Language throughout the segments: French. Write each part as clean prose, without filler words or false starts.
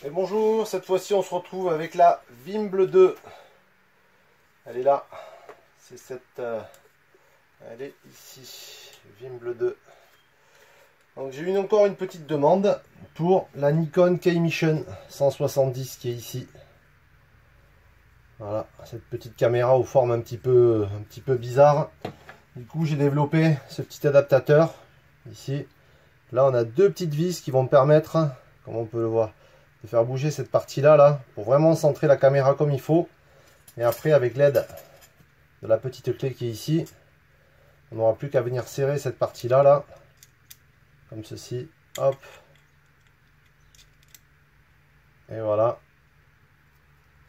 Et bonjour, cette fois-ci on se retrouve avec la Wimble 2. Elle est là, c'est cette... elle est ici, Wimble 2. Donc j'ai eu encore une petite demande pour la Nikon K-Mission 170 qui est ici. Voilà, cette petite caméra aux formes un petit peu bizarres. Du coup j'ai développé ce petit adaptateur ici. Là on a deux petites vis qui vont me permettre, comme on peut le voir, de faire bouger cette partie là pour vraiment centrer la caméra comme il faut. Et après avec l'aide de la petite clé qui est ici, on n'aura plus qu'à venir serrer cette partie là comme ceci, hop, et voilà.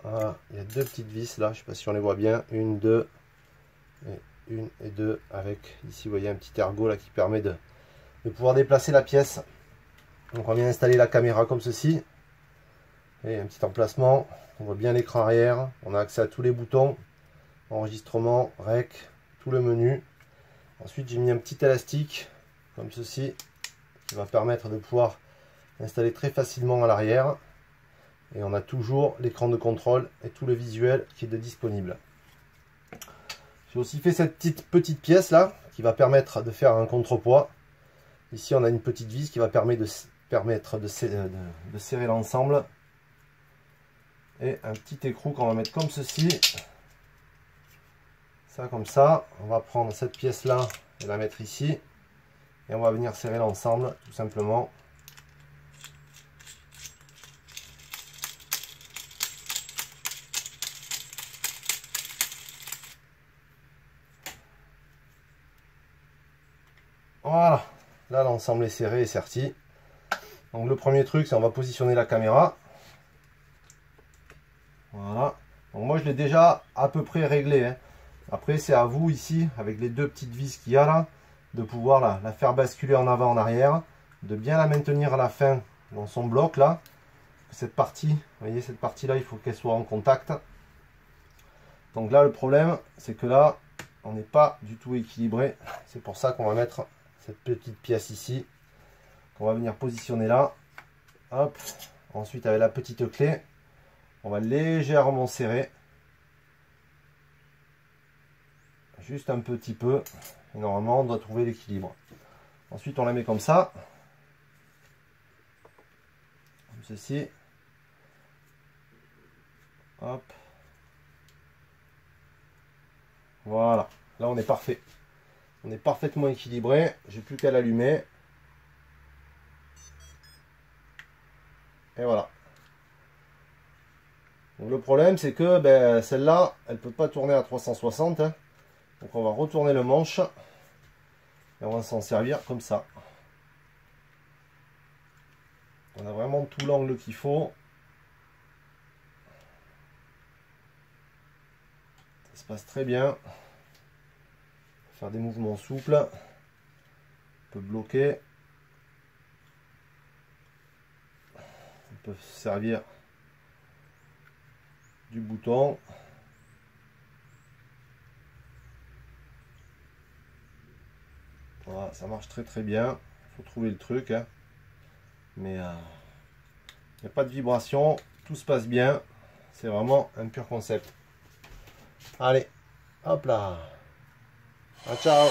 Voilà, il y a deux petites vis là, je sais pas si on les voit bien, une, deux, et une et deux, avec ici vous voyez un petit ergot là qui permet de pouvoir déplacer la pièce. Donc on vient installer la caméra comme ceci, et un petit emplacement, on voit bien l'écran arrière, on a accès à tous les boutons, enregistrement, rec, tout le menu. Ensuite j'ai mis un petit élastique comme ceci qui va permettre de pouvoir installer très facilement à l'arrière, et on a toujours l'écran de contrôle et tout le visuel qui est disponible. J'ai aussi fait cette petite pièce là qui va permettre de faire un contrepoids. Ici on a une petite vis qui va permettre de serrer l'ensemble, et un petit écrou qu'on va mettre comme ceci. Ça comme ça, on va prendre cette pièce là et la mettre ici, et on va venir serrer l'ensemble tout simplement. Voilà, là l'ensemble est serré et serti. Donc le premier truc, c'est on va positionner la caméra. Voilà, donc moi je l'ai déjà à peu près réglé, hein. Après c'est à vous ici, avec les deux petites vis qu'il y a là, de pouvoir la faire basculer en avant, en arrière, de bien la maintenir à la fin dans son bloc là. Cette partie, vous voyez cette partie là, il faut qu'elle soit en contact. Donc là le problème, c'est que là, on n'est pas du tout équilibré. C'est pour ça qu'on va mettre cette petite pièce ici, qu'on va venir positionner là. Hop. Ensuite avec la petite clé, on va légèrement serrer. Juste un petit peu. Et normalement on doit trouver l'équilibre. Ensuite on la met comme ça. Comme ceci. Hop. Voilà. Là on est parfait. On est parfaitement équilibré. J'ai plus qu'à l'allumer. Et voilà. Donc le problème c'est que celle-là, elle peut pas tourner à 360. Hein. Donc on va retourner le manche. Et on va s'en servir comme ça. On a vraiment tout l'angle qu'il faut. Ça se passe très bien. Faire des mouvements souples. On peut bloquer. On peut se servir du bouton. Voilà, ça marche très bien. Il faut trouver le truc. Hein. Mais il n'y a pas de vibration. Tout se passe bien. C'est vraiment un pur concept. Allez, hop là. Ah, ciao.